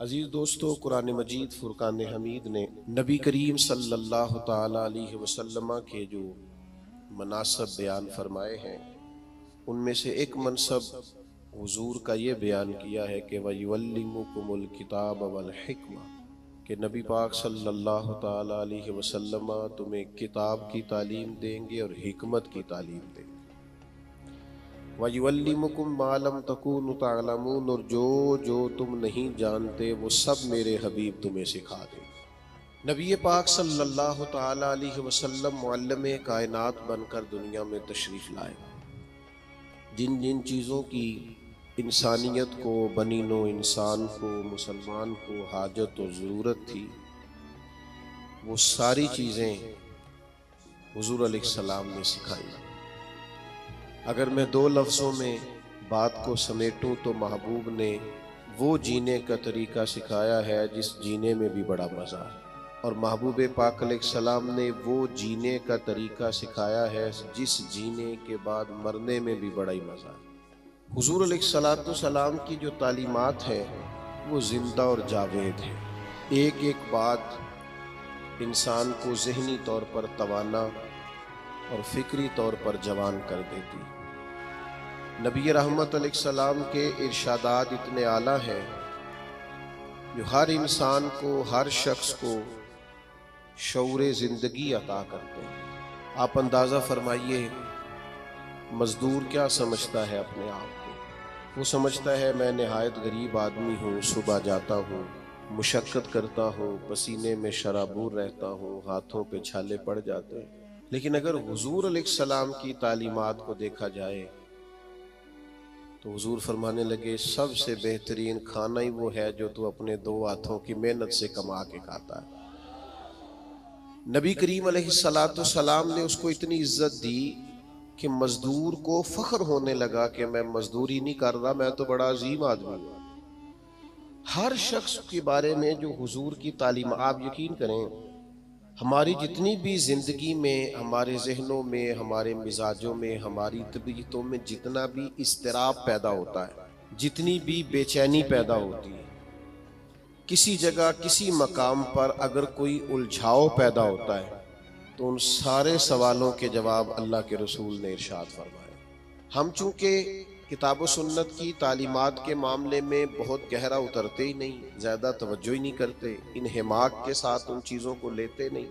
अजीज दोस्तों, कुरान मजीद फुरकान हमीद ने नबी करीम सल्लल्लाहु ताला अलैहि वसल्लम के जो मनासब बयान फरमाए हैं, उनमें से एक मनसब हुजूर का ये बयान किया है कि वयुअल्लिमुकुमुल किताब वल हिक्मा, कि नबी पाक सल्लल्लाहु ताला अलैहि वसल्लम तुम्हें किताब की तालीम देंगे और हिकमत की तालीम देंगे। वयुअल्लिमुकुम मा लम तकूनु तअलमून, और जो जो तुम नहीं जानते वो सब मेरे हबीब तुम्हें सिखा देंगे। नबी पाक सल्लल्लाहु ताला अलैहि वसल्लम मुअल्लिम कायनात बनकर दुनिया में तशरीफ़ लाए। जिन जिन चीज़ों की इंसानियत को, बनी नो इंसान को, मुसलमान को हाजत और ज़रूरत थी, वो सारी चीज़ें हुज़ूर अलैहिस्सलाम ने सिखाई। अगर मैं दो लफ्ज़ों में बात को समेटूं तो महबूब ने वो जीने का तरीका सिखाया है जिस जीने में भी बड़ा मज़ा है, और महबूब पाक अलैहिस्सलाम ने वो जीने का तरीका सिखाया है जिस जीने के बाद मरने में भी बड़ा ही मज़ा है। हुज़ूर अलैहिस्सलाम की जो तालीमात है वो ज़िंदा और जावेद है। एक एक बात इंसान को ज़हनी तौर पर तवाना और फ़िक्री तौर पर जवान कर देती। नबी रहमत अलैहिस्सलाम के इरशादात इतने आला हैं जो हर इंसान को, हर शख्स को शऊर ज़िंदगी अता करते हैं। आप अंदाज़ा फरमाइए, मज़दूर क्या समझता है अपने आप को? वो समझता है मैं नहायत गरीब आदमी हूँ, सुबह जाता हूँ, मुशक्क़त करता हूँ, पसीने में शराबूर रहता हूँ, हाथों पे छाले पड़ जाते हैं। लेकिन अगर हुज़ूर अलैहिस्सलाम की तालीमात को देखा जाए तो हुज़ूर फरमाने लगे, सबसे बेहतरीन खाना ही वो है जो तू अपने दो हाथों की मेहनत से कमा के खाता है। नबी करीम अलैहिस्सलाम ने उसको इतनी इज्जत दी कि मजदूर को फख्र होने लगा कि मैं मजदूरी नहीं कर रहा, मैं तो बड़ा अजीम आदमी हूँ। हर शख्स के बारे में जो हुजूर की तालीम, आप यकीन करें, हमारी जितनी भी ज़िंदगी में, हमारे जहनों में, हमारे मिजाजों में, हमारी तबीयतों में जितना भी इस्तिराब पैदा होता है, जितनी भी बेचैनी पैदा होती है, किसी जगह किसी मकाम पर अगर कोई उलझाव पैदा होता है तो उन सारे सवालों के जवाब अल्लाह के रसूल ने इरशाद फरमाए। हम चूँकि किताब व सुन्नत की तालीमात के मामले में बहुत गहरा उतरते ही नहीं, ज़्यादा तवज्जो ही नहीं करते, इन हिमाक के साथ उन चीज़ों को लेते नहीं,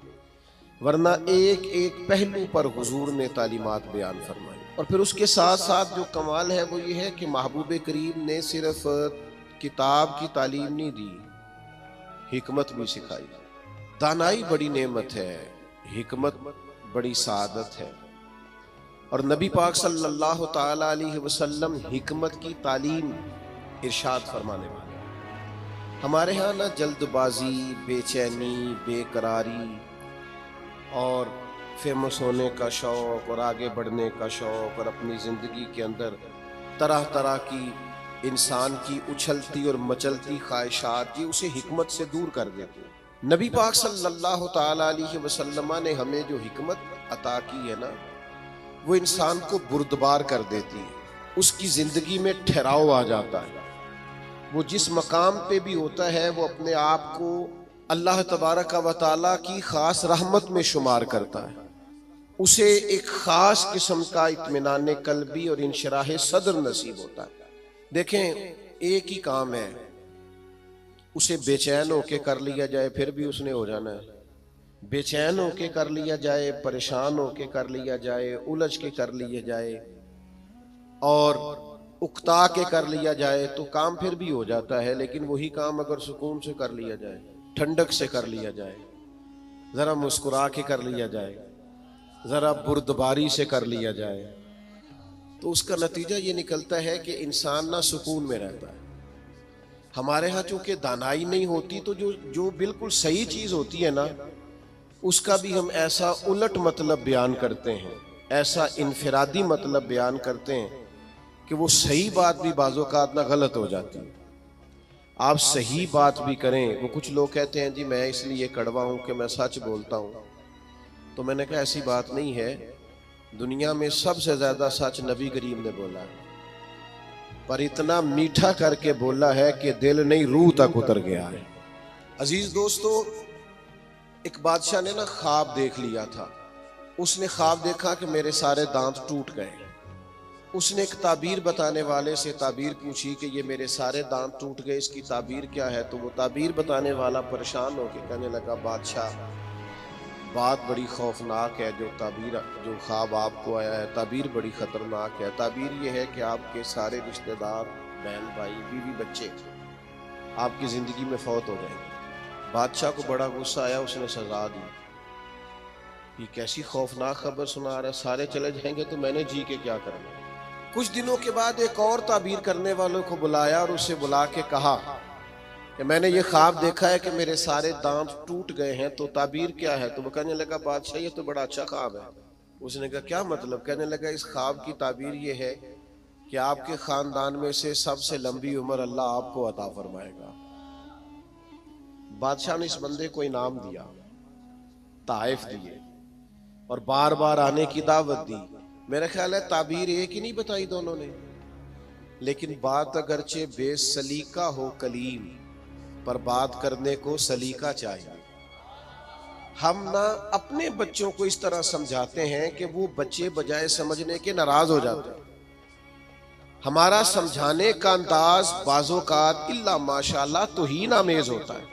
वरना एक एक पहलू पर हुजूर ने तालीमात बयान फरमाई। और फिर उसके साथ साथ जो कमाल है वो ये है कि महबूब करीम ने सिर्फ किताब की तालीम नहीं दी, हिकमत भी सिखाई। दानाई बड़ी नेमत है, हिकमत बड़ी सादत है, और नबी पाक सल्लल्लाहु ताला अलैहि वसल्लम हिकमत की तालीम इरशाद फरमाने वाले। हमारे यहाँ ना जल्दबाजी, बेचैनी, बेकरारी और फेमस होने का शौक़ और आगे बढ़ने का शौक़ और अपनी ज़िंदगी के अंदर तरह तरह की इंसान की उछलती और मचलती ख्वाहिशात, ये उसे हिकमत से दूर कर देती है। नबी पाक सल्लल्लाहु ताला अलैहि वसल्लम ने हमें जो हिकमत अता की है ना, वो इंसान को बुर्दबार कर देती है, उसकी ज़िंदगी में ठहराव आ जाता है। वो जिस मकाम पे भी होता है वो अपने आप को अल्लाह तबारक व तआला की ख़ास रहमत में शुमार करता है। उसे एक ख़ास किस्म का इत्मीनान क़ल्बी और इंशराह सद्र नसीब होता है। देखें, एक ही काम है, उसे बेचैन होके कर लिया जाए फिर भी उसने हो जाना है, बेचैन होके कर लिया जाए, परेशान होके कर लिया जाए, उलझ के कर लिया जाए और उकता के कर लिया जाए तो काम फिर भी हो जाता है। लेकिन वही काम अगर सुकून से कर लिया जाए, ठंडक से कर लिया जाए, ज़रा मुस्कुरा के कर लिया जाए, ज़रा बुर्दबारी से कर लिया जाए, तो उसका नतीजा ये निकलता है कि इंसान ना सुकून में रहता है। हमारे यहाँ चूँकि दानाई नहीं होती तो जो जो बिल्कुल सही चीज़ होती है ना, उसका भी हम ऐसा उलट मतलब बयान करते हैं, ऐसा इनफिरादी मतलब बयान करते हैं कि वो सही बात भी बाज़-औक़ात ना गलत हो जाती है। आप सही बात भी करें, वो कुछ लोग कहते हैं जी मैं इसलिए कड़वा हूँ कि मैं सच बोलता हूँ, तो मैंने कहा ऐसी बात नहीं है। दुनिया में सबसे ज़्यादा सच नबी करीम ने बोला है। पर इतना मीठा करके बोला है कि दिल नहीं रूह तक उतर गया है। अजीज दोस्तों, एक बादशाह ने ना ख्वाब देख लिया था। उसने ख्वाब देखा कि मेरे सारे दांत टूट गए। उसने एक ताबीर बताने वाले से ताबीर पूछी कि ये मेरे सारे दांत टूट गए, इसकी ताबीर क्या है? तो वो ताबीर बताने वाला परेशान होकर कहने लगा, बादशाह बात बड़ी खौफनाक है। जो ख्वाब आपको आया है, ताबीर बड़ी ख़तरनाक है। ताबीर ये है कि आपके सारे रिश्तेदार, बहन भाई, बीवी, बच्चे आपकी ज़िंदगी में फौत हो जाएंगे। बादशाह को बड़ा गुस्सा आया, उसने सजा दी। ये कैसी खौफनाक खबर सुना रहा है, सारे चले जाएंगे तो मैंने जी के क्या करना। कुछ दिनों के बाद एक और ताबीर करने वालों को बुलाया और उसे बुला के कहा कि मैंने ये ख्वाब देखा है कि मेरे सारे दांत टूट गए हैं, तो ताबीर क्या है? तो वो कहने लगा, बादशाह ये तो बड़ा अच्छा ख्वाब है। उसने कहा, क्या मतलब? कहने लगा, इस ख्वाब की ताबीर ये है कि आपके खानदान में से सबसे लंबी उम्र अल्लाह आपको अता फरमाएगा। बादशाह ने इस बंदे को इनाम दिया, ताइफ दिए और बार बार आने की दावत दी। मेरा ख्याल है ताबीर एक ही नहीं बताई दोनों ने, लेकिन बात अगरचे बेसलीका हो कलीम, पर बात करने को सलीका चाहिए। हम ना अपने बच्चों को इस तरह समझाते हैं कि वो बच्चे बजाय समझने के नाराज हो जाते हैं। हमारा समझाने का अंदाज बाज़ोकात इल्ला माशाल्लाह तौहीन आमेज होता है।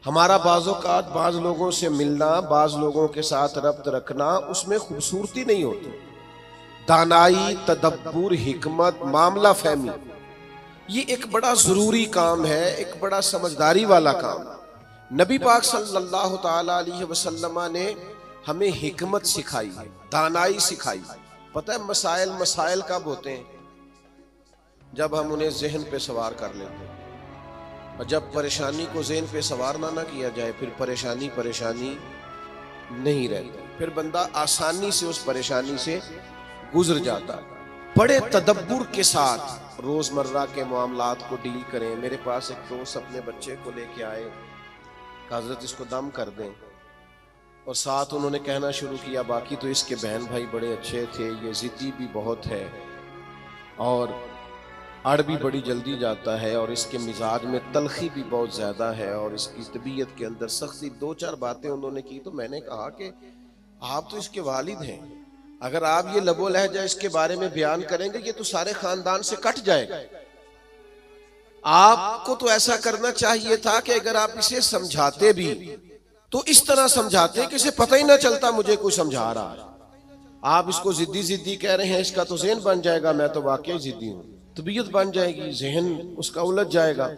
हमारा बाज़ोकात बाज लोगों से मिलना, बाज लोगों के साथ रब्त रखना, उसमें खूबसूरती नहीं होती। दानाई, तदब्बुर, हिकमत, मामला फहमी, ये एक बड़ा जरूरी काम है, एक बड़ा समझदारी वाला काम। नबी पाक सल्लल्लाहु ताला अलैहि वसल्लम ने हमें हिकमत सिखाई है, दानाई सिखाई। पता है मसाइल मसाइल कब होते हैं? जब हम उन्हें जहन पे सवार कर लेते हैं। और जब परेशानी को ज़हन पे सवार ना किया जाए, फिर परेशानी परेशानी नहीं रहती, फिर बंदा आसानी से उस परेशानी से गुजर जाता। बड़े तदब्बुर के साथ रोज़मर्रा के मामलात को डील करें। मेरे पास एक दोस्त अपने बच्चे को लेके आए, हज़रत इसको दम कर दें, और साथ उन्होंने कहना शुरू किया, बाकी तो इसके बहन भाई बड़े अच्छे थे, ये ज़िद्दी भी बहुत है और अड़ भी बड़ी जल्दी जाता है, और इसके मिजाज में तलखी भी बहुत ज़्यादा है, और इसकी तबीयत के अंदर सख्ती। दो चार बातें उन्होंने की तो मैंने कहा कि आप तो इसके वालिद हैं, अगर आप ये लबो लहजा इसके बारे में बयान करेंगे ये तो सारे खानदान से कट जाएगा। आपको तो ऐसा करना चाहिए था कि अगर आप इसे समझाते भी तो इस तरह समझाते कि इसे पता ही ना चलता मुझे कोई समझा रहा है। आप इसको जिद्दी जिद्दी कह रहे हैं, इसका तो ज़हन बन जाएगा, मैं तो वाकई जिद्दी हूं, तबीयत बन जाएगी, जहन उसका उलझ जाएगा।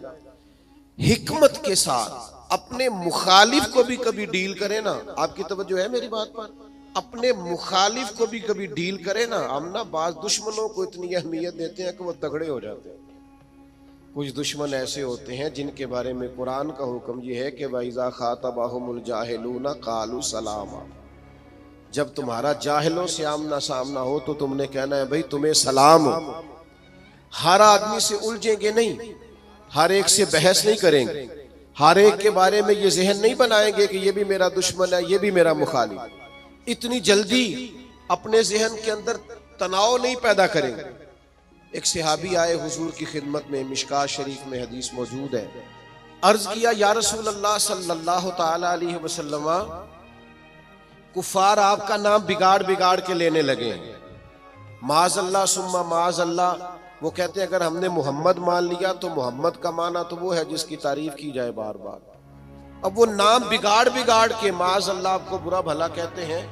हिकमत के साथ अपने मुखालिफ को भी कभी डील करें ना। आपकी तवज्जो है मेरी बात पर? अपने मुखालिफ को भी कभी डील करे ना। हम ना बाज दुश्मनों को इतनी अहमियत देते हैं कि वो तगड़े हो जाते हैं। कुछ दुश्मन ऐसे होते हैं जिनके बारे में कुरान का हुक्म ये है कि वइज़ा खातबहुमुल जाहिलूना कालू सलामा, जब तुम्हारा जाहिलों से आमना सामना हो तो तुमने कहना है भाई तुम्हें सलाम हो। हर आदमी से उलझेंगे नहीं, हर एक से बहस नहीं करेंगे, हर एक के बारे में ये जहन नहीं बनाएंगे कि ये भी मेरा दुश्मन है, ये भी मेरा मुखालिफ। इतनी जल्दी अपने जहन के अंदर तनाव नहीं पैदा करेंगे। एक सहाबी आए हुजूर की खिदमत में, मिशकात शरीफ में हदीस मौजूद है। अर्ज किया, या रसूल अल्लाह सल्लल्लाहु ताला अलैहि वसल्लम, कुफार आपका नाम बिगाड़ बिगाड़ के लेने लगे हैं, माज़अल्लाह सुम्मा माज़अल्लाह। वो कहते हैं अगर हमने मोहम्मद मान लिया तो मोहम्मद का माना तो वो है जिसकी तारीफ की जाए बार बार। अब वो नाम बिगाड़ बिगाड़ के माज़अल्लाह आपको बुरा भला कहते हैं।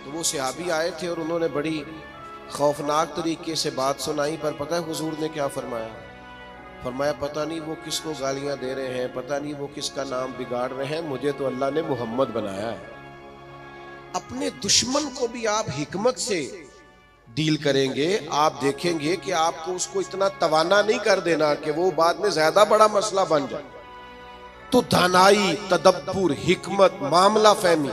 तो वो सहाबी आए थे और उन्होंने बड़ी खौफनाक तरीके से बात सुनाई। पर पता है हुजूर ने क्या फरमाया? फरमाया पता नहीं वो किसको गालियां दे रहे हैं, पता नहीं वो किसका नाम बिगाड़ रहे हैं, मुझे तो अल्लाह ने मोहम्मद बनाया है। अपने दुश्मन को भी आप हिकमत से डील करेंगे, आप देखेंगे कि आपको उसको इतना तवाना नहीं कर देना कि वो बाद में ज्यादा बड़ा मसला बन जाए। तो दानाई, तदब्बुर, हिकमत, मामला फहमी।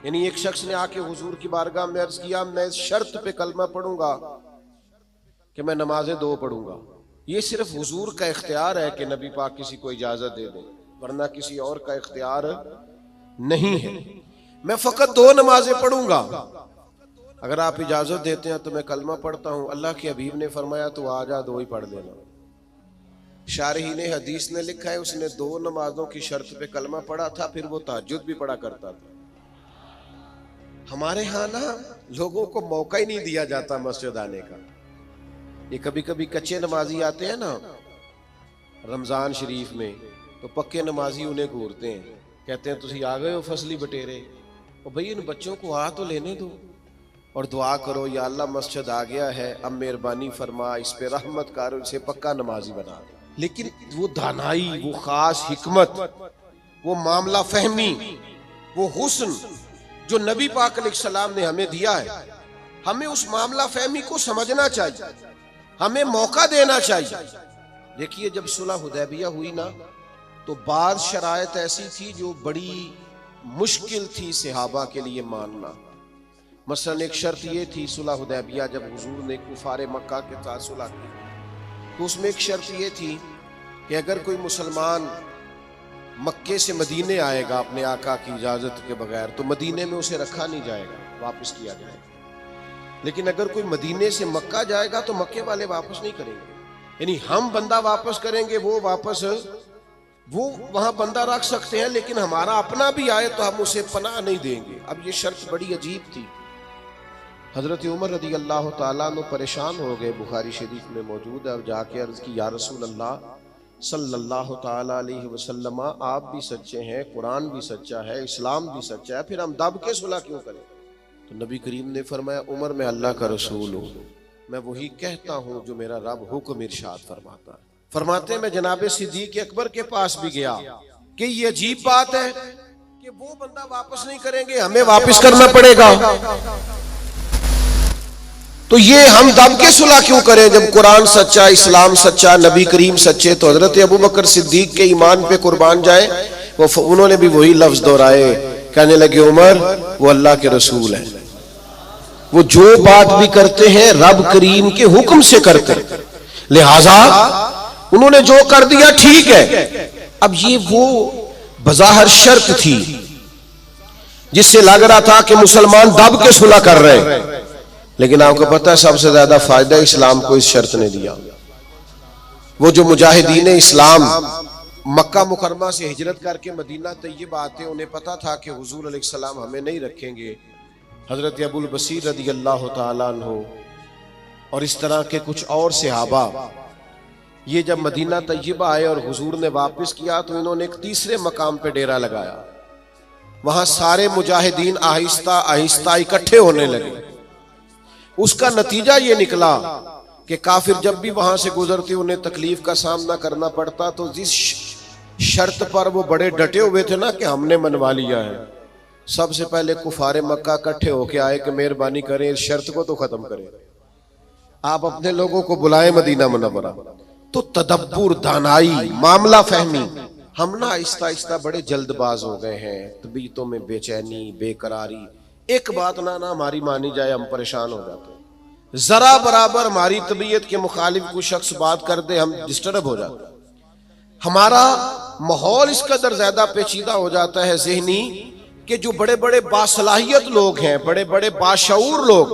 यानी एक शख्स ने आके हुजूर की बारगाह में अर्ज किया, मैं शर्त पे कलमा पढ़ूंगा कि मैं नमाजें 2 पढ़ूंगा। ये सिर्फ हुजूर का इख्तियार है कि नबी पाक किसी को इजाजत दे दे, वरना किसी और का इख्तियार नहीं है। मैं फकत 2 नमाजें पढ़ूंगा। अगर आप इजाजत देते हैं तो मैं कलमा पढ़ता हूं। अल्लाह के हबीब ने फरमाया तो आ जा, दो ही पढ़ लेना। शारहीन हदीस ने लिखा है उसने 2 नमाजों की शर्त पे कलमा पढ़ा था, फिर वो तहज्जुद भी पढ़ा करता था। हमारे यहाँ ना लोगों को मौका ही नहीं दिया जाता मस्जिद आने का। ये कभी कभी कच्चे नमाजी आते हैं ना रमजान शरीफ में, तो पक्के नमाजी उन्हें घूरते हैं, कहते हैं तुसी आ गए हो फसली बटेरे, और भाई इन बच्चों को आ तो लेने दो और दुआ करो या अल्लाह मस्जिद आ गया है, अब मेहरबानी फरमा, इस पे रहमत कर, इसे पक्का नमाजी बना दे। लेकिन वो दानाई, वो खास हिकमत, वो मामला फहमी, वो हुस्न जो नबी पाक अलैहिस्सलाम ने हमें दिया है, हमें उस मामला फहमी को समझना चाहिए, हमें मौका देना चाहिए। देखिए जब सुलह हुदैबिया हुई ना, तो बाद शरायत ऐसी थी जो बड़ी मुश्किल थी सहाबा के लिए मानना। मसलन एक शर्त ये थी सुलह हुदैबिया जब हुजूर ने कुफारे मक्का के साथ सुलह की, तो उसमें एक शर्त ये थी कि अगर कोई मुसलमान मक्के से मदीने आएगा अपने आका की इजाजत के बगैर, तो मदीने में उसे रखा नहीं जाएगा, वापस किया जाएगा। लेकिन अगर कोई मदीने से मक्का जाएगा तो मक्के वाले वापस नहीं करेंगे, यानी हम बंदा वापस करेंगे, वो वहां बंदा रख सकते हैं, लेकिन हमारा अपना भी आए तो हम उसे पनाह नहीं देंगे। अब ये शर्त बड़ी अजीब थी। हजरत उमर रदी अल्लाह ताला अन्हु परेशान हो गए, बुखारी शरीफ में मौजूद है। अब जाके अर्ज की या रसूल अल्लाह सल्लल्लाहु ताला अलैहि वसल्लम, आप भी सच्चे हैं, कुरान भी सच्चा है, इस्लाम भी सच्चा है, फिर हम दब के सुलह क्यों करें? तो नबी करीम ने फरमाया उमर मैं अल्लाह का रसूल हूँ, मैं वही कहता हूँ जो मेरा रब हुक्म इरशाद फरमाता है। फरमाते मैं जनाबे सिद्दीक अकबर के पास भी गया कि ये अजीब बात है कि वो बंदा वापस नहीं करेंगे, हमें वापस करना पड़ेगा, तो ये हम दब के सुलह क्यों करें जब कुरान सच्चा, इस्लाम सच्चा, नबी करीम सच्चे। तो हजरत अबू बकर सिद्दीक के ईमान पे कुर्बान जाए, उन्होंने भी वही लफ्ज दोहराए, कहने लगे उमर वो अल्लाह के रसूल है, वो जो बात भी करते हैं रब करीम के हुक्म से करते हैं, लिहाजा उन्होंने जो कर दिया ठीक है। अब ये वो बज़ाहिर शर्त थी जिससे लग रहा था कि मुसलमान दब के सुलह कर रहे हैं, लेकिन आपको पता है सबसे ज्यादा फायदा इस्लाम को इस शर्त ने दिया। वो जो मुजाहिदीन इस्लाम मक्का मुकरमा से हिजरत करके मदीना तैयब आते, उन्हें पता था कि हुजूर अलैहिस्सलाम हमें नहीं रखेंगे। हजरत अबुल बसीर रदी अल्लाह ताला अन्हु और इस तरह के कुछ और सहाबा, ये जब मदीना तैयब आए और हुजूर ने वापस किया तो इन्होंने एक तीसरे मकाम पे डेरा लगाया। वहां सारे मुजाहिदीन आहिस्ता आहिस्ता इकट्ठे होने लगे। उसका नतीजा ये निकला कि काफिर जब भी वहां से गुजरते उन्हें तकलीफ का सामना करना पड़ता, तो जिस शर्त पर वो बड़े डटे हुए थे ना कि हमने मनवा लिया है, सबसे पहले कुफारे मक्का इकट्ठे होके आए कि मेहरबानी करें इस शर्त को तो खत्म करें, आप अपने लोगों को बुलाएं मदीना मुनव्वरा। तो तदब्बुर, दानाई, मामला फहमी, हम ना आहिस्ता आहिस्ता बड़े जल्दबाज हो गए हैं, तबीयतों में बेचैनी, बेकरारी, एक बात ना हमारी मानी जाए हम परेशान हो जाते हैं, जरा बराबर हमारी तबीयत के मुखालिफ कोई शख्स बात कर दे हम डिस्टर्ब हो जाते हैं, हमारा माहौल इस कदर ज्यादा पेचीदा हो जाता है ज़हनी कि जो बड़े बड़े बासलाहियत लोग हैं, बड़े बड़े बाशऊर लोग,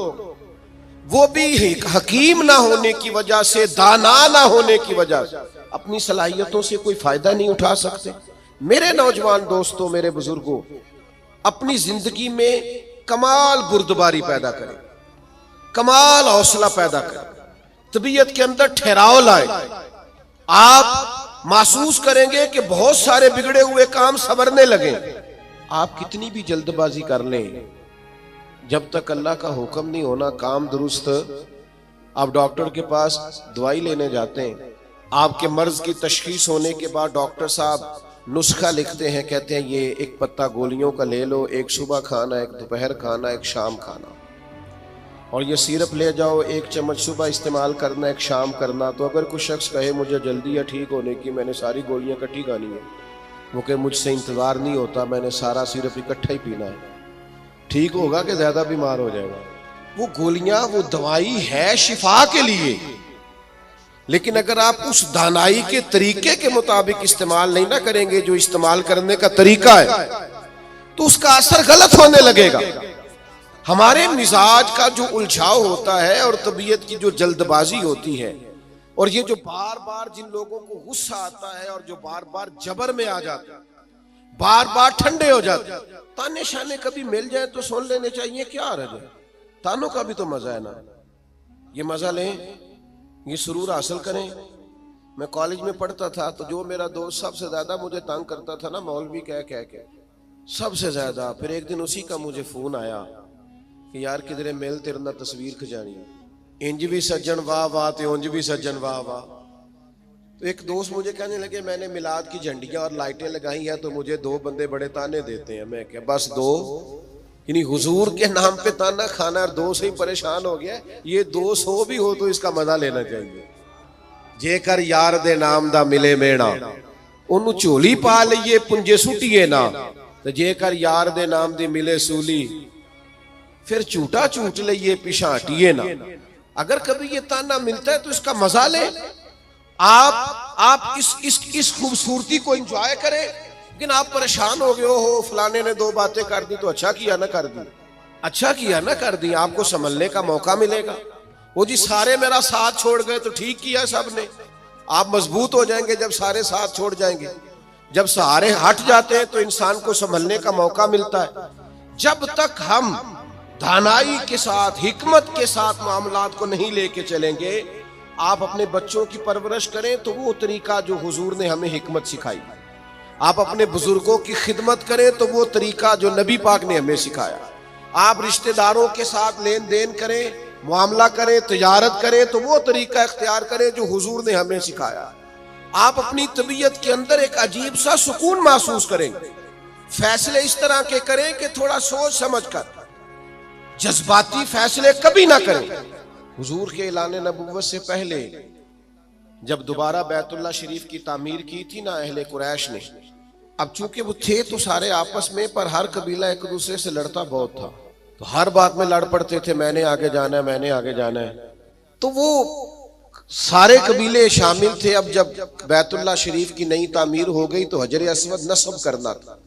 वो भी हकीम ना होने की वजह से, दाना ना होने की वजह से अपनी सलाहियतों से कोई फायदा नहीं उठा सकते। मेरे नौजवान दोस्तों, मेरे बुजुर्गों, अपनी जिंदगी में कमाल बुर्दबारी पैदा करें, कमाल हौसला पैदा करें, तबीयत के अंदर ठहराव लाए। आप महसूस करेंगे कि बहुत सारे बिगड़े हुए काम संवरने लगे। आप कितनी भी जल्दबाजी कर लें, जब तक अल्लाह का हुक्म नहीं होना काम दुरुस्त, आप डॉक्टर के पास दवाई लेने जाते हैं, आपके मर्ज की तशखीस होने के बाद डॉक्टर साहब नुस्खा लिखते हैं, कहते हैं ये एक पत्ता गोलियों का ले लो, एक सुबह खाना, एक दोपहर खाना, एक शाम खाना, और ये सिरप ले जाओ, एक चम्मच सुबह इस्तेमाल करना, एक शाम करना। तो अगर कुछ शख्स कहे मुझे जल्दी है ठीक होने की, मैंने सारी गोलियां इकट्ठी खानी है, वो कहे मुझसे इंतज़ार नहीं होता, मैंने सारा सिरप इकट्ठा ही पीना है, ठीक होगा कि ज़्यादा बीमार हो जाएगा। वो गोलियां, वो दवाई है शिफा के लिए, लेकिन अगर आप उस दानाई के तरीके के मुताबिक इस्तेमाल नहीं ना करेंगे जो इस्तेमाल करने का तरीका है, तो उसका असर गलत होने लगेगा। हमारे मिजाज का जो उलझाव होता है और तबीयत की जो जल्दबाजी होती है, और ये जो बार बार जिन लोगों को गुस्सा आता है और जो बार बार जबर में आ जाते हैं, बार बार ठंडे हो जाते हैं, ताने शाने कभी मिल जाए तो सुन लेने चाहिए, क्या हर्ज है। तानों का भी तो मजा है ना, ये मजा लें, ये सुरूर हासिल करें। मैं कॉलेज में पढ़ता था तो जो मेरा दोस्त सबसे ज्यादा मुझे तंग करता था ना, मौलवी कह कह के सबसे ज्यादा, फिर एक दिन उसी का मुझे फोन आया कि यार किधरे मिल तेरे ना तस्वीर खिंचानी, इंज भी सज्जन वाह वाह ते उंज भी सज्जन वाह वाह। तो एक दोस्त मुझे कहने लगे मैंने मिलाद की झंडियां और लाइटें लगाई हैं तो मुझे दो बंदे बड़े ताने देते हैं। मैं क्या बस दो, यानी हुजूर के नाम पे ताना खाना और दो से ही परेशान हो गया, ये 200 भी हो तो इसका मजा लेना चाहिए। जेकर यार दे नाम दा मिले मेणा, उन्होंने झोली पा लीए पुंजे सुटिए ना, तो जेकर यार दे नाम दी मिले सूली, फिर झूठा झूठ लीए पिछा हटिए ना। अगर कभी ये ताना मिलता है तो इसका मजा ले, आप इस खूबसूरती को एंजॉय करें। लेकिन आप परेशान हो गए हो फलाने ने 2 बातें कर दी तो अच्छा किया ना कर दी, अच्छा किया ना कर दी, आपको संभलने का मौका मिलेगा। वो जी सारे मेरा साथ छोड़ गए तो ठीक किया सबने, आप मजबूत हो जाएंगे जब सारे साथ छोड़ जाएंगे। जब सहारे हट जाते हैं तो इंसान को संभलने का मौका मिलता है। जब तक हम दानाई के साथ, हिकमत के साथ मामलात को नहीं लेके चलेंगे, आप अपने बच्चों की परवरिश करें तो वो तरीका जो हुजूर ने हमें हिकमत सिखाई, आप अपने बुजुर्गों की खिदमत करें तो वो तरीका जो नबी पाक ने हमें सिखाया, आप रिश्तेदारों के साथ लेन देन करें, मामला करें, तिजारत करें तो वो तरीका इख्तियार करें जो हुजूर ने हमें सिखाया। आप अपनी तबीयत के अंदर एक अजीब सा सुकून महसूस करेंगे। फैसले इस तरह के करें कि थोड़ा सोच समझ कर, जज्बाती फैसले कभी ना करें। हुजूर के ऐलान नबुव्वत से पहले जब दोबारा बैतुल्लाह शरीफ की तामीर की थी ना अहले कुरैश ने, अब चूंकि वो थे तो सारे आपस में, पर हर कबीला एक दूसरे से लड़ता बहुत था, तो हर बात में लड़ पड़ते थे, मैंने आगे जाना है, मैंने आगे जाना है। तो वो सारे कबीले शामिल थे। अब जब बैतुल्लाह शरीफ की नई तामीर हो गई तो हजर अस्वद नस्ब करना था,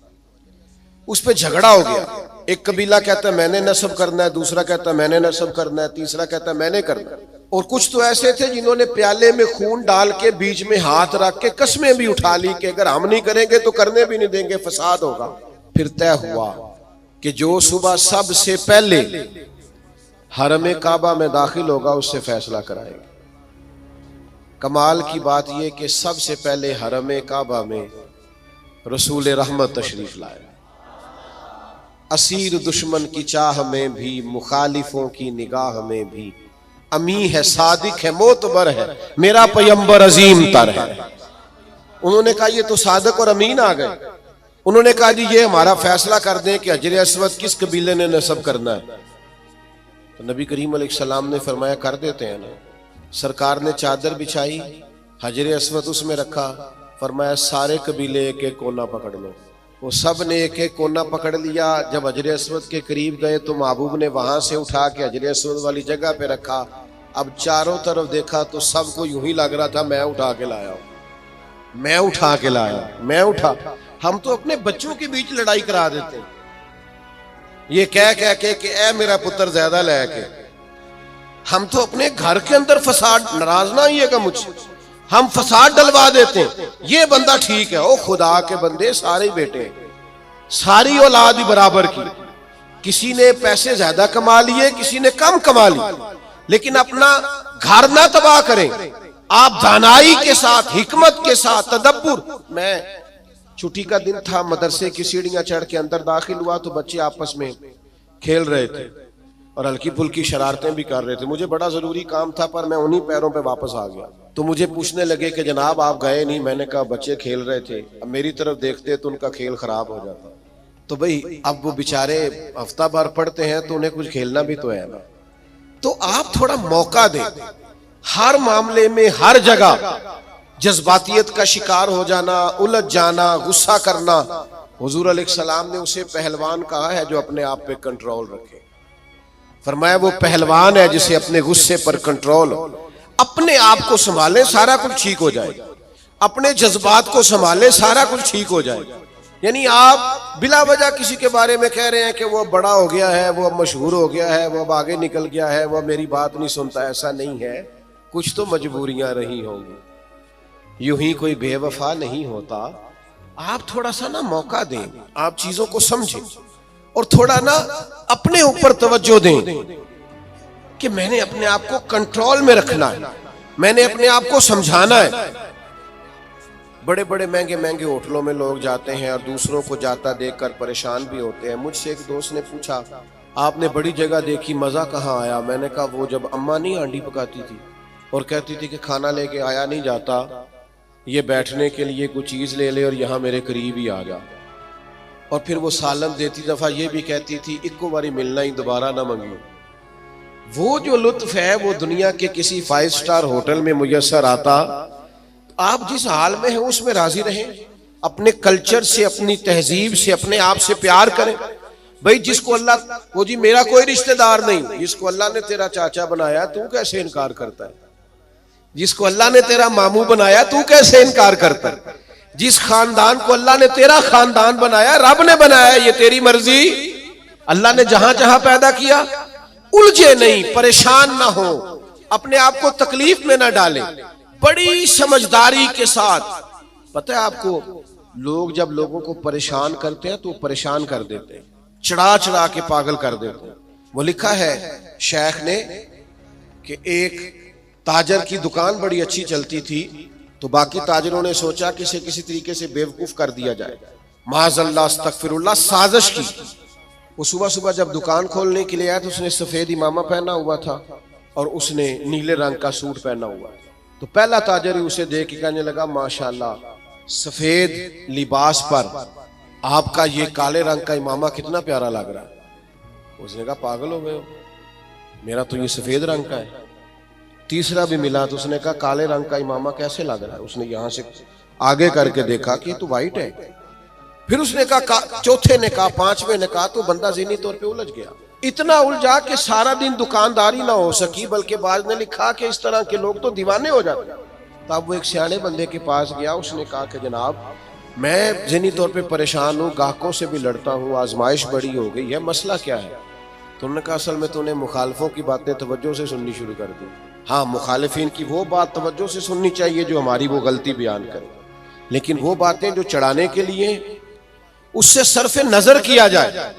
उस पर झगड़ा हो गया। एक कबीला कहता है मैंने नस्ब करना है, दूसरा कहता है मैंने नस्ब करना है, तीसरा कहता है मैंने करना है। और कुछ तो ऐसे थे जिन्होंने प्याले में खून डाल के बीच में हाथ रख के कस्में भी उठा ली कि अगर हम नहीं करेंगे तो करने भी नहीं देंगे, फसाद होगा। फिर तय हुआ कि जो सुबह सबसे पहले हरम काबा में दाखिल होगा उससे फैसला कराएंगे। कमाल की बात यह कि सबसे पहले हरम काबा में रसूल रहमत तशरीफ लाए। असीर दुश्मन की चाह में भी, मुखालिफों की निगाह में भी, अमी है, सादिक है, मोतबर है, मेरा पैगंबर अजीम तर है। उन्होंने कहा ये तो सादिक और अमीन आ गए। उन्होंने कहा जी ये हमारा फैसला कर दें कि हजर अस्वद किस कबीले ने नस्ब करना है। तो नबी करीम अलैहिस्सलाम ने फरमाया कर देते हैं ना। सरकार ने चादर बिछाई, हजर अस्वद उसमें रखा, फरमाया सारे कबीले एक एक कोना पकड़ लो। वो सब ने एक एक कोना पकड़ लिया। जब हजर अस्वद के करीब गए तो महबूब ने वहां से उठा के हजर अस्वद वाली जगह पे रखा। अब चारों तरफ देखा तो सबको यूं ही लग रहा था मैं उठा के लाया हूं, मैं उठा के लाया, मैं उठा। हम तो अपने बच्चों के बीच लड़ाई करा देते ये कह कह के कि ए मेरा पुत्र ज्यादा लेके। हम तो अपने घर के अंदर फसाद, नाराज ना आइएगा मुझसे, हम फसाद डलवा देते हैं। ये बंदा ठीक है, ओ खुदा के बंदे सारे बेटे, सारी औलाद ही बराबर की। किसी ने पैसे ज्यादा कमा लिए, किसी ने कम कमा लिए, लेकिन अपना घर ना तबाह करें। आप दानाई के साथ, हिकमत के साथ, तदब्बुर। मैं छुट्टी का दिन था, मदरसे की सीढ़ियां चढ़ के अंदर दाखिल हुआ तो बच्चे आपस में खेल रहे थे और हल्की फुल्की शरारतें भी कर रहे थे। मुझे बड़ा जरूरी काम था पर मैं उन्हीं पैरों पे वापस आ गया। तो मुझे पूछने लगे कि जनाब आप गए नहीं। मैंने कहा बच्चे खेल रहे थे। अब मेरी तरफ देखते तो उनका खेल खराब हो जाता। तो भाई अब वो बेचारे हफ्ता भर पढ़ते हैं तो उन्हें कुछ खेलना भी तो है ना। तो आप थोड़ा मौका दें। हर मामले में, हर जगह जज्बातियत का शिकार हो जाना, उलझ जाना, गुस्सा करना, हुजूर अलैहिस्सलाम ने उसे पहलवान कहा है जो अपने आप पे कंट्रोल रखे। फरमाया वो पहलवान है जिसे अपने गुस्से पर कंट्रोल हो। अपने आप को संभाले, सारा कुछ ठीक हो जाएगा। अपने जज्बात को संभाले, सारा कुछ ठीक हो जाएगा। यानी आप बिला वजह किसी के बारे में कह रहे हैं कि वो बड़ा हो गया है, वो अब मशहूर हो गया है, वो अब आगे निकल गया है, वो मेरी बात नहीं सुनता। ऐसा नहीं है, कुछ तो मजबूरियां रही होंगी। यूं ही कोई बेवफा नहीं होता। आप थोड़ा सा ना मौका दें, आप चीजों को समझें और थोड़ा ना अपने ऊपर तवज्जो दें कि मैंने अपने आप को कंट्रोल में रखना है, मैंने अपने आप को समझाना है। बड़े बड़े महंगे महंगे होटलों में लोग जाते हैं और दूसरों को जाता देखकर परेशान भी होते हैं। मुझसे एक दोस्त ने पूछा, आपने बड़ी जगह देखी, मजा कहाँ आया? मैंने कहा, वो जब अम्मा नहीं हांडी पकाती थी और कहती थी कि खाना लेके आया नहीं जाता, ये बैठने के लिए कुछ चीज ले ले और यहाँ मेरे करीब ही आ जा। और फिर वो सालन देती दफा ये भी कहती थी, इक्को बारी मिलना ही, दोबारा ना मंगियो। वो जो लुत्फ है वो दुनिया के किसी 5 स्टार होटल में मुयस्सर आता। आप जिस हाल में हैं उसमें राजी रहें, अपने कल्चर से, अपनी तहजीब से, अपने आप से प्यार करें। भाई जिसको अल्लाह, वो जी मेरा कोई रिश्तेदार नहीं, जिसको अल्लाह ने तेरा चाचा बनाया तू कैसे इनकार करता है? जिसको अल्लाह ने तेरा मामू बनाया तू कैसे इनकार करता है? जिस खानदान को अल्लाह ने तेरा खानदान बनाया, रब ने बनाया, ये तेरी मर्जी। अल्लाह ने जहां जहां पैदा किया, उलझे नहीं, परेशान ना हो, अपने आप को तकलीफ में ना डालें, बड़ी समझदारी के साथ। पता है आपको, लोग जब लोगों को परेशान करते हैं तो परेशान कर देते हैं, चढ़ा चढ़ा के पागल कर देते हैं। वो लिखा है शेख ने कि एक ताजर की दुकान बड़ी अच्छी चलती थी, तो बाकी ताजरों ने सोचा कि इसे किसी तरीके से बेवकूफ कर दिया जाए, माज़अल्लाह अस्तगफिरुल्लाह, साजिश की। वो सुबह सुबह जब दुकान खोलने के लिए आया तो उसने सफेद इमामा पहना हुआ था और उसने नीले रंग का सूट पहना हुआ था। तो पहला ताजर ही उसे देख के कहने लगा, माशाल्लाह, सफेद लिबास पर आपका ये काले रंग का इमामा कितना प्यारा लग रहा है। उसने कहा, पागल हो गए हो, मेरा तो ये सफेद रंग का है। तीसरा भी मिला तो उसने कहा, काले रंग का इमामा कैसे लग रहा है? उसने यहां से आगे करके देखा कि तो वाइट है। फिर उसने कहा, चौथे ने कहा, पांचवें ने कहा, तो बंदा ज़हनी तौर पे उलझ गया। इतना उलझा कि सारा दिन दुकानदारी ना हो सकी, बल्कि बाद ने लिखा कि इस तरह के लोग तो दीवाने हो जाते हैं। तब वो एक सियाने बंदे के पास गया, उसने कहा कि जनाब, मैं ज़हनी तौर पे परेशान हूँ, ग्राहकों से भी लड़ता हूँ, आजमाइश बड़ी हो गई है, मसला क्या है? तो उन्होंने कहा, असल में तूने मुखालफों की बातें तवज्जो से सुननी शुरू कर दी। हाँ, मुखालिफिन की वो बात तवज्जो से सुननी चाहिए जो हमारी वो गलती बयान करे, लेकिन वो बातें जो चढ़ाने के लिए, उससे सरफे नजर किया जाए।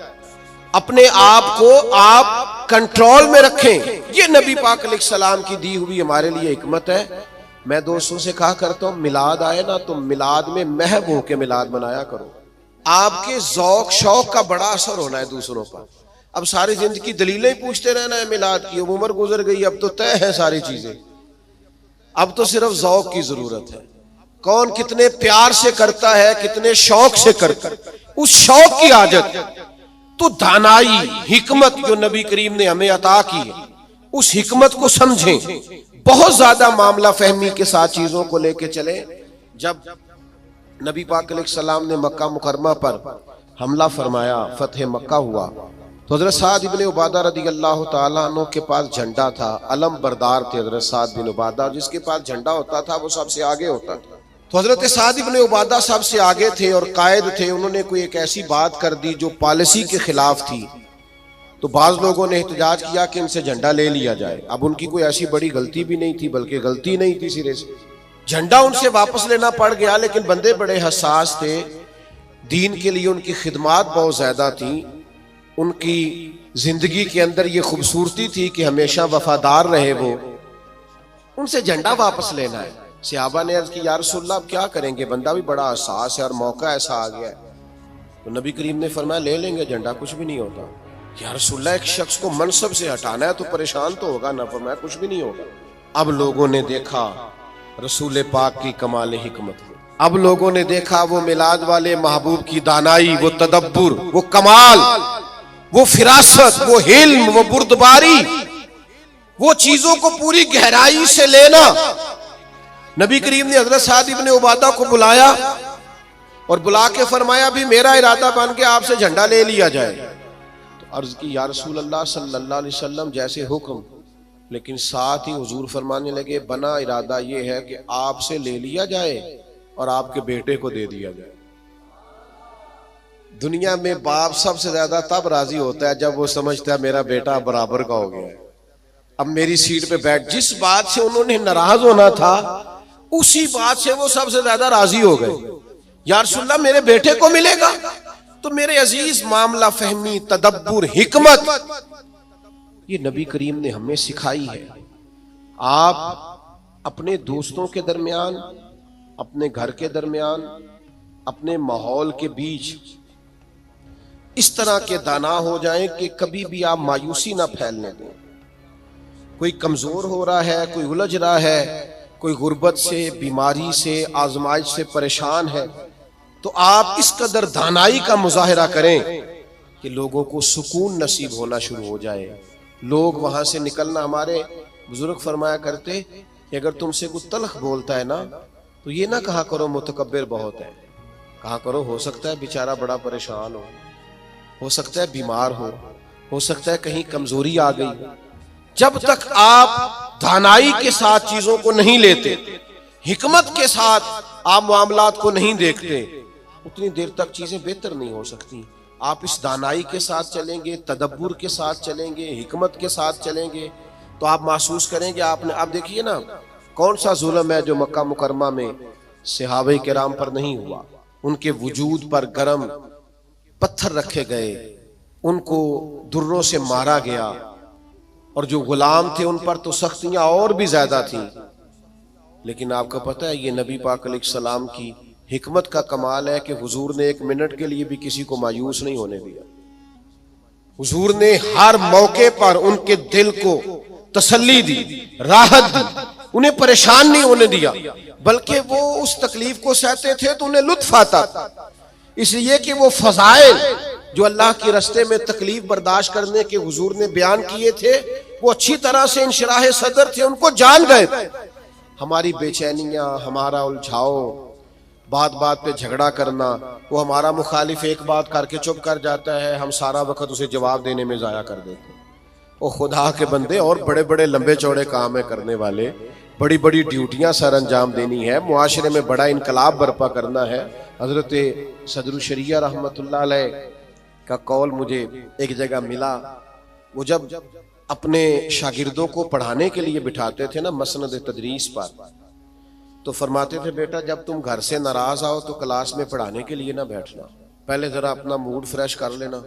अपने आप को आप कंट्रोल में रखें। ये नबी पाक अलैहिस्सलाम की दी हुई हमारे लिए हिकमत है। मैं दोस्तों से कहा करता हूं, मिलाद आए ना तो मिलाद में महब हो के मिलाद मनाया करो। आपके ज़ौक शौक का बड़ा असर होना है दूसरों पर। अब सारी जिंदगी दलीलें पूछते रहना है मिलाद की, अब उम्र गुजर गई, अब तो तय है सारी चीजें, अब तो सिर्फ ज़ौक की जरूरत है। कौन कितने प्यार से करता है, कितने शौक से करता है, उस शौक की आदत तो दानाई हिकमत जो नबी करीम ने हमें अता की है, उस हिकमत को समझें। बहुत ज्यादा मामला फहमी के साथ चीजों को लेके चले। जब नबी पाक अलैहिस्सलाम ने मक्का मुकरमा पर हमला फरमाया, फतह मक्का हुआ, तो हजरत साद इब्ने उबादा रदियल्लाहु ताला अन्हु के पास झंडा था। अलम बरदार थे हजरत साद बिन उबादा, जिसके पास झंडा होता था वो सबसे आगे होता था। तो हजरत साद इब्ने उबादा सबसे आगे थे और कायद थे। उन्होंने कोई एक ऐसी बात कर दी जो पॉलिसी के खिलाफ थी, तो बाज लोगों ने एहतजाज किया कि इनसे झंडा ले लिया जाए। अब उनकी कोई ऐसी बड़ी गलती भी नहीं थी, बल्कि गलती नहीं थी सिरे से, झंडा उनसे वापस लेना पड़ गया। लेकिन बंदे बड़े हसास थे, दीन के लिए उनकी खिदमात बहुत ज्यादा थी, उनकी जिंदगी के अंदर ये खूबसूरती थी कि हमेशा वफादार रहे वो। उनसे झंडा वापस लेना है। सहाबा ने अर्ज की, या रसूलल्लाह अब क्या करेंगे, बंदा भी बड़ा हसास है और मौका ऐसा आ गया है। तो नबी करीम ने फरमाया, ले लेंगे झंडा, कुछ भी नहीं होता। या रसूलल्लाह एक शख्स को मनसब से हटाना है तो परेशान तो होगा ना। फरमाया, कुछ भी नहीं होगा। अब लोगों ने देखा रसूल पाक की कमाल हिकमत, अब लोगों ने देखा वो मिलाद वाले महबूब की दानाई, वो तदब्बुर, वो कमाल, वो फिरासत, वो हिल्म, वो बुर्दबारी, वो चीजों को पूरी गहराई से लेना। नबी करीम ने हजरत साद इब्ने उबादा को बुलाया और बुला के फरमाया, भी मेरा इरादा बन के आपसे झंडा ले लिया जाए। तो अर्ज की, या रसूल अल्लाह सल्लल्लाहु अलैहि वसल्लम जैसे हुक्म, लेकिन साथ ही हुजूर फरमाने लगे, बना इरादा ये है कि आपसे ले लिया जाए और आपके बेटे को दे दिया जाए। दुनिया में बाप सबसे ज्यादा तब राजी होता है जब वो समझता है मेरा बेटा बराबर का हो गया है, अब मेरी सीट पे बैठ। जिस बात से उन्होंने नाराज होना था उसी बात से वो सबसे ज्यादा राजी हो गए। या रसूलल्लाह मेरे बेटे को मिलेगा। तो मेरे अजीज, मामला फहमी, तदब्बुर, हिकमत, ये नबी करीम ने हमें सिखाई है। आप अपने दोस्तों के दरमियान, अपने घर के दरमियान, अपने माहौल के बीच इस तरह के दाना हो जाएं कि कभी भी आप मायूसी ना फैलने दें। कोई कमजोर हो रहा है, कोई उलझ रहा है, कोई गुर्बत से, बीमारी से, आजमाइश से परेशान है, तो आप इस कदर दानाई का मुजाहिरा करें कि लोगों को सुकून नसीब होना शुरू हो जाए। लोग वहां से निकलना, हमारे बुजुर्ग फरमाया करते कि अगर तुमसे कोई तल्ख बोलता है ना तो ये ना कहा करो मुतकब्बिर बहुत है, कहा करो हो सकता है बेचारा बड़ा परेशान हो सकता है बीमार हो सकता है कहीं कमजोरी आ गई। जब तक आप दानाई के साथ चीजों को नहीं लेते, हिकमत के साथ आप मामलात को नहीं देखते, उतनी देर तक चीजें बेहतर नहीं हो सकती। आप इस दानाई के साथ चलेंगे, तदब्बुर के साथ चलेंगे, हिकमत के साथ चलेंगे, तो आप महसूस करेंगे आपने। आप देखिए ना, कौन सा जुल्म है जो मक्का मुकरमा में सहाबे किराम पर नहीं हुआ। उनके वजूद पर गरम पत्थर रखे गए, उनको दुर्रों से मारा गया, और जो गुलाम थे उन पर तो सख्तियां और भी ज्यादा थी। लेकिन आपको पता है ये नबी पाक अलैहिस्सलाम की हिकमत का कमाल है कि हुजूर ने एक मिनट के लिए भी किसी को मायूस नहीं होने दिया। हुजूर ने हर मौके पर उनके दिल को तसल्ली दी, राहत दी, उन्हें परेशान नहीं होने दिया, बल्कि वो उस तकलीफ को सहते थे तो उन्हें लुत्फ आता था। इसलिए कि वो फजाइल जो अल्लाह के रास्ते में तकलीफ बर्दाश्त करने के हुजूर ने बयान किए थे, वो अच्छी तरह से इंशराह सदर थे, उनको जान गए थे। हमारी बेचैनियां, हमारा उलझाओ, बात बात पे झगड़ा करना, वो हमारा मुखालिफ एक बात करके चुप कर जाता है, हम सारा वक्त उसे जवाब देने में जाया कर देते। वो खुदा के बंदे, और बड़े बड़े लंबे चौड़े काम है करने वाले, बड़ी बड़ी ड्यूटियां सर अंजाम देनी है, मुआशरे में बड़ा इनकलाब बर्पा करना है। हजरत सदरुल शरिया रहमतुल्लाह अलैह का कौल मुझे एक जगह मिला। वो जब अपने शागिर्दों को पढ़ाने के लिए बिठाते थे ना मसनद तदरीस पर, तो फरमाते थे बेटा जब तुम घर से नाराज आओ तो क्लास में पढ़ाने के लिए ना बैठना, पहले जरा अपना मूड फ्रेश कर लेना,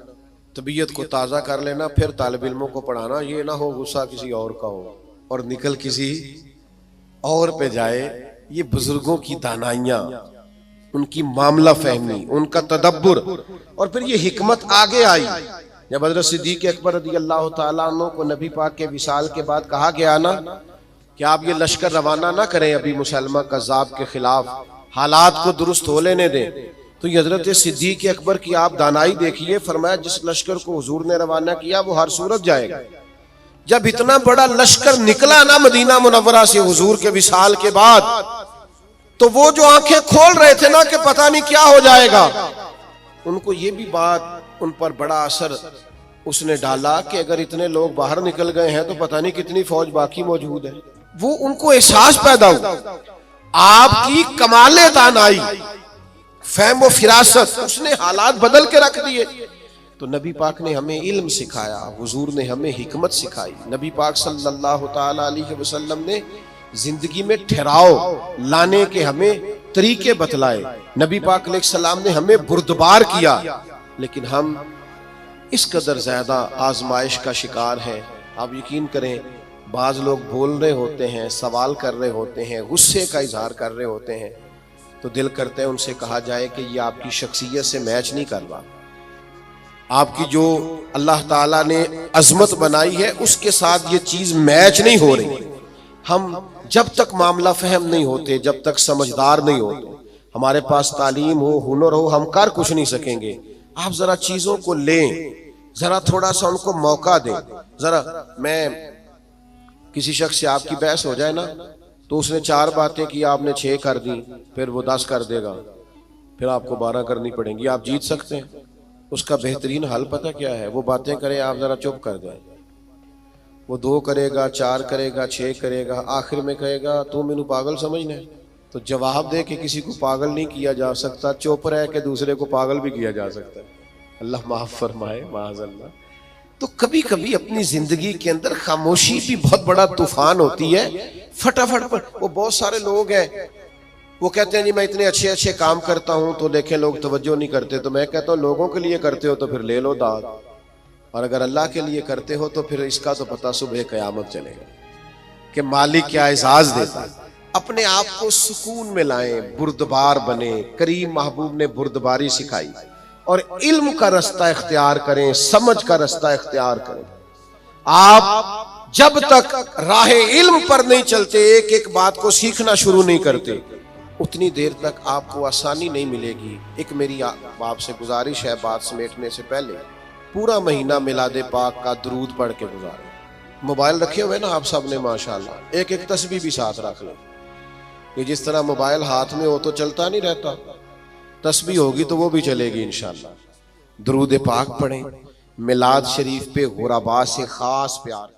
तबीयत को ताज़ा कर लेना, फिर तालिब इल्मों को पढ़ाना। ये ना हो गुस्सा किसी और का हो और निकल किसी और पे जाए। ये बुजुर्गों की दानाइयां, उनकी मामला फहमी, उनका तदब्बुर, और फिर ये हिकमत आगे आई। जब हज़रत सिद्दीक़ अकबर रज़ी अल्लाह ताला अन्हु को नबी पाक के विसाल के बाद कहा गया ना कि आप ये लश्कर रवाना ना करें अभी मुसलमा कज़्ज़ाब के खिलाफ, हालात को दुरुस्त हो लेने दें, तो हज़रत सिद्दीक़ अकबर की आप दानाई देखिए। फरमाया जिस लश्कर को हुजूर ने रवाना किया वो हर सूरत जाएगा। जब इतना बड़ा लश्कर निकला ना मदीना मुनव्वरा से हुजूर के विसाल के बाद, तो वो जो आंखें खोल रहे थे ना कि पता नहीं क्या हो जाएगा, उनको ये भी बात उन पर बड़ा असर उसने डाला कि अगर इतने लोग बाहर निकल गए हैं तो पता नहीं कितनी फौज बाकी मौजूद है। वो उनको एहसास पैदा हुआ आपकी कमाले दानाई, फहम व फिरासत, उसने हालात बदल के रख दिए। तो नबी पाक ने हमें इल्म सिखाया, हुजूर ने हमें हिकमत सिखाई। नबी पाक सल्लल्लाहु ताला अलैहि वसल्लम ने जिंदगी में ठहराव लाने के हमें तरीके बतलाए। नबी पाक अलैहिस्सलाम ने हमें बुर्दबार किया, लेकिन हम इस कदर ज्यादा आजमाइश का शिकार है। आप यकीन करें, बाज लोग बोल रहे होते हैं, सवाल कर रहे होते हैं, गुस्से का इजहार कर रहे होते हैं, तो दिल करता है उनसे कहा जाए कि ये आपकी शख्सियत से मैच नहीं कर रहा, आपकी जो अल्लाह ताला ने अजमत बनाई है उसके साथ ये चीज मैच नहीं हो रही। हम जब तक मामला फहम नहीं होते, जब तक समझदार नहीं होते, हमारे पास तालीम हो, हुनर हो, हम कर कुछ नहीं सकेंगे। आप जरा चीजों को लें, जरा थोड़ा सा उनको मौका दें। जरा मैं किसी शख्स से आपकी बहस हो जाए ना, तो उसने 4 बातें की, आपने 6 कर दी, फिर वो 10 कर देगा, फिर आपको 12 करनी पड़ेंगी। आप जीत सकते हैं। उसका बेहतरीन हल पता क्या है? वो बातें करे, आप जरा चुप कर जाए। वो 2 करेगा, 4 करेगा, 6 करेगा, आखिर में कहेगा तू मैनू पागल समझना है, तो जवाब दे कि किसी को पागल नहीं किया जा सकता, चुप रह के दूसरे को पागल भी किया जा सकता है। अल्लाह माफ फरमाए, माअज़ल्लाह। तो कभी कभी अपनी जिंदगी के अंदर खामोशी भी बहुत बड़ा तूफान होती है। फटाफट पर वो बहुत सारे लोग हैं, वो कहते हैं जी मैं इतने अच्छे अच्छे काम करता हूं तो देखें लोग तवज्जो नहीं करते। तो मैं कहता हूं लोगों के लिए करते हो तो फिर ले लो दाद, और अगर अल्लाह के लिए करते हो तो फिर इसका तो पता सुबह क़यामत चलेगा कि मालिक क्या एजाज देता है। अपने आप को सुकून में लाएं, बुर्दबार बने। करीम महबूब ने बुर्दबारी सिखाई, और इल्म का रास्ता इख्तियार करें, समझ का रास्ता इख्तियार करें। आप जब तक राह इल्म पर नहीं चलते, एक एक बात को सीखना शुरू नहीं करते, उतनी देर तक आपको आसानी नहीं मिलेगी। एक मेरी आपसे गुजारिश है, बात समेटने से पहले पूरा महीना मिलादे पाक का दुरूद पढ़ के गुजारें। मोबाइल रखे हुए ना आप सब ने माशाल्लाह, एक एक तस्बीह भी साथ रख लें। ये जिस तरह मोबाइल हाथ में हो तो चलता नहीं रहता, तस्बीह होगी तो वो भी चलेगी इंशाअल्लाह। दुरूद पाक पढ़ें, मिलाद शरीफ पे गुरबा से खास प्यार।